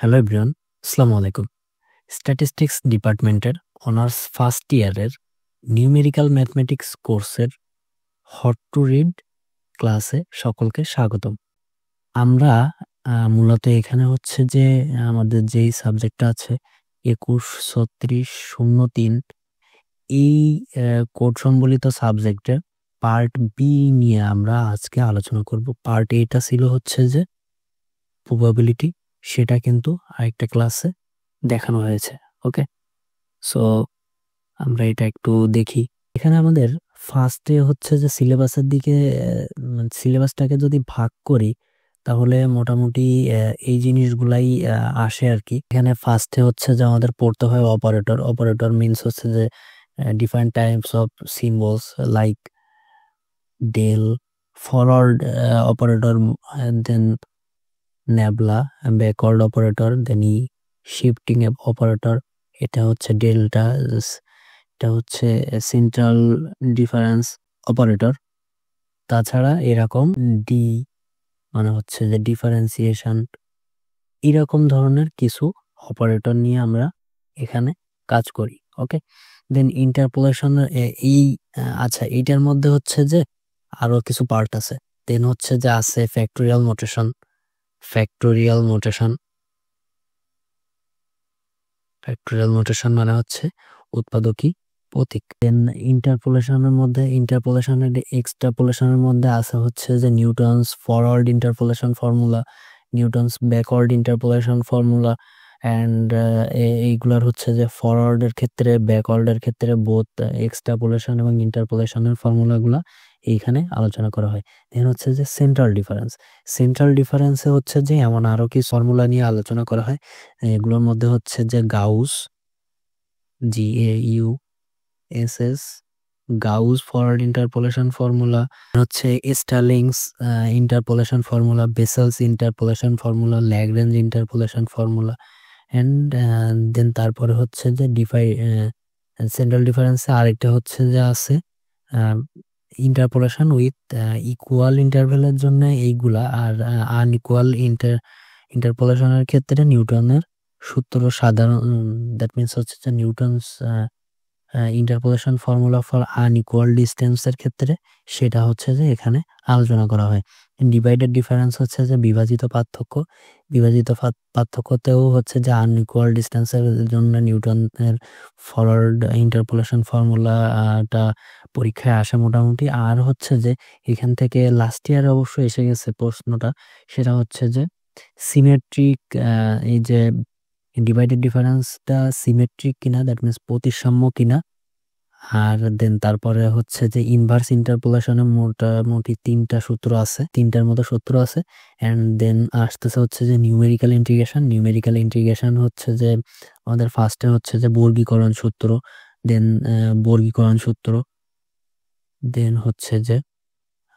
Hello everyone, আসসালামু আলাইকুম। Statistics ডিপার্টমেন্টের অনার্স ফার্স্ট ইয়ারের নিউমেরিক্যাল ম্যাথমেটিক্স কোর্সের হট টু রিড ক্লাসে সকলকে স্বাগতম। আমরা মূলত এখানে হচ্ছে যে আমাদের যেই সাবজেক্টটা আছে 21-36-03 এই কোড সম্বলিত সাবজেক্টের পার্ট বি নিয়ে আমরা আজকে আলোচনা করব। পার্ট এটা ছিল হচ্ছে যে প্রবাবিলিটি, সেটা কিন্তু আরেকটা ক্লাসে দেখানো হয়েছে। ওকে, সো আমরা এটা একটু দেখি। এখানে আমাদের ফার্স্টে হচ্ছে যে সিলেবাসের দিকে সিলেবাসটাকে যদি ভাগ করি তাহলে মোটামুটি এই জিনিসগুলাই আসে আর কি। এখানে ফার্স্টে হচ্ছে যে আমাদের পড়তে হয় অপারেটর। অপারেটর মিনস হচ্ছে যে different types of symbols like del, forward operator, then nabla, backward operator, then shifting operator, এটা হচ্ছে ডেল্টা, এটা হচ্ছে সেন্ট্রাল ডিফারেন্স অপারেটর। তাছাড়া এরকম ডি মানে হচ্ছে যে ডিফারেন্সিয়েশন, এরকম ধরনের কিছু অপারেটর নিয়ে আমরা এখানে কাজ করি। ওকে, দেন ইন্টারপোলেশন এই আচ্ছা, এইটার মধ্যে হচ্ছে যে আরো কিছু পার্ট আছে। দেন হচ্ছে যে আছে ফ্যাক্টোরিয়াল নোটেশন। ফ্যাক্টোরিয়াল নোটেশন মানে হচ্ছে উৎপাদকী প্রতীক। দেন ইন্টারপোলেশনের এক্সট্রাপোলেশনের মধ্যে আছে হচ্ছে যে Newton's forward interpolation formula, Newton's backward interpolation formula, and এইগুলার হচ্ছে যে ফরওয়ার্ডের ক্ষেত্রে ব্যাকওয়ার্ডের ক্ষেত্রে বোথ এক্সট্রাপোলেশন এবং ইন্টারপোলেশনের ফর্মুলাগুলা এইখানে আলোচনা করা হয়। দেন হচ্ছে যে সেন্ট্রাল ডিফারেন্সে হচ্ছে যে এমন আরো কি ফর্মুলা নিয়ে আলোচনা করা হয়। এগুলোর মধ্যে হচ্ছে যে Gauss, GAUSS, Gauss forward interpolation formula, হচ্ছে Stirling's interpolation formula, Bessel's interpolation formula, Lagrange interpolation formula, and then তারপরে হচ্ছে যে সেন্ট্রাল ডিফারেন্সে আরেকটা হচ্ছে যে আছে ইন্টারপোলেশন উইথ ইকুয়াল ইন্টারভ্যালের জন্য এইগুলা, আর আনইকুয়াল ইন্টারপোলেশনের ক্ষেত্রে নিউটনের সূত্র সাধারণ, দ্যাট মিনস হচ্ছে যে Newton's interpolation formula for unequal ডিস্টেন্সের ক্ষেত্রে সেটা হচ্ছে যে এখানে আলোচনা করা হয়। ডিভাইডেড ডিফারেন্স হচ্ছে যে বিভাজিত পার্থক্যতেও হচ্ছে যে আনইকুয়াল ডিস্টেন্সের জন্য নিউটনের ফরওয়ার্ড ইন্টারপোলেশন ফর্মুলাটা পরীক্ষায় আসে মোটামুটি। আর হচ্ছে যে এখান থেকে লাস্ট ইয়ার অবশ্য এসে গেছে প্রশ্নটা, সেটা হচ্ছে যে সিমেট্রিক, এই যে ডিভাইডেড ডিফারেন্সটা সিমেট্রিক কিনা, দ্যাট মিনস প্রতিসাম্য কিনা। আর দেন তারপরে হচ্ছে যে ইনভার্স ইন্টারপোলেশনের মোটামুটি তিনটার মতো সূত্র আছে। অ্যান্ড দেন আসতেছে হচ্ছে যে নিউমেরিক্যাল ইন্টিগ্রেশন হচ্ছে যে আমাদের ফার্স্টে হচ্ছে যে বর্গীকরণ সূত্র, দেন হচ্ছে যে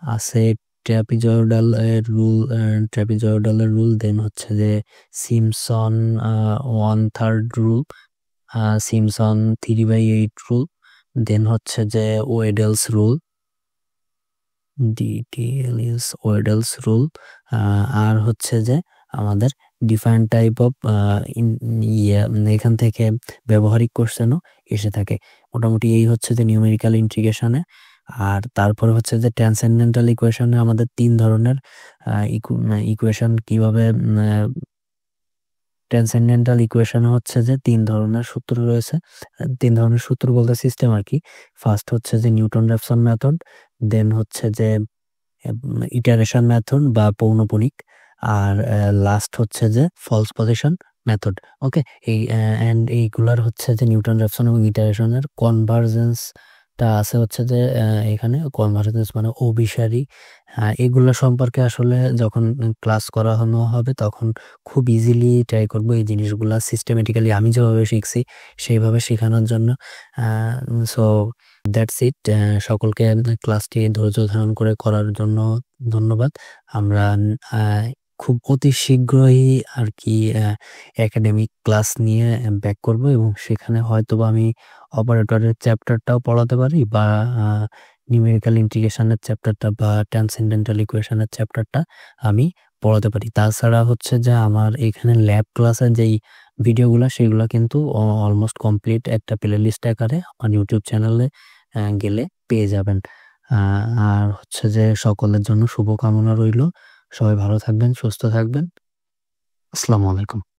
আছে ট্র্যাপিজয়েডালের রুল, দেন হচ্ছে যে সিমসন 1/3 রুল, সিমসন 3/8 রুল, দেন হচ্ছে যে ওয়েডেলস রুল, আর হচ্ছে যে আমাদের ডিফারেন্ট টাইপ অফ এখান থেকে ব্যবহারিক কোশ্চেনও এসে থাকে। মোটামুটি এই হচ্ছে যে নিউমেরিক্যাল ইন্টিগ্রেশনে। আর তারপরে হচ্ছে যে ট্রান্সেন্ডেন্টাল ইকুয়েশনে আমাদের তিন ধরনের ইকুয়েশন কিভাবে ট্রান্সেন্ডেন্টাল ইকুয়েশনে হচ্ছে যে তিন ধরনের সূত্র রয়েছে। তিন ধরনের সূত্র বলতে সিস্টেম আর কি। ফার্স্ট হচ্ছে যে নিউটন-র্যাফসন মেথড, দেন হচ্ছে যে ইটারেশন মেথড বা পৌনঃপুনিক, আর লাস্ট হচ্ছে যে ফলস পজিশন মেথড। ওকে, এইগুলার হচ্ছে যে নিউটন-র্যাফসন এবং ইটারেশনের কনভার্জেন্সটা আছে হচ্ছে যে এখানে কনভার্জেন্স মানে অভিসারী। এগুলো সম্পর্কে আসলে যখন ক্লাস করানো হবে তখন খুব ইজিলি ট্রাই করবো এই জিনিসগুলা সিস্টেমেটিক্যালি আমি যেভাবে শিখছি সেইভাবে শেখানোর জন্য। So that's it. সকলকে ক্লাসটি ধৈর্য ধারণ করে করার জন্য ধন্যবাদ। আমরা খুব অতি শীঘ্রই আর কি একাডেমিক ক্লাস নিয়ে ব্যাক করব, এবং সেখানে হয়তোবা আমি অপারেটরের চ্যাপ্টারটাও পড়াতে পারি, বা নিউমেরিক্যাল ইন্টিগ্রেশনের চ্যাপ্টারটা বা ট্রান্সেন্ডেন্টাল ইকুয়েশনের চ্যাপ্টারটা আমি পড়াতে পারি। তাছাড়া হচ্ছে যে আমার এখানে ল্যাব ক্লাসের যেই ভিডিওগুলা সেগুলা কিন্তু অলমোস্ট কমপ্লিট একটা প্লেলিস্ট আকারে আমার ইউটিউব চ্যানেলে গেলে পেয়ে যাবেন। আর হচ্ছে যে সকলের জন্য শুভকামনা রইলো। সবাই ভালো থাকবেন, সুস্থ থাকবেন। আসসালামু আলাইকুম।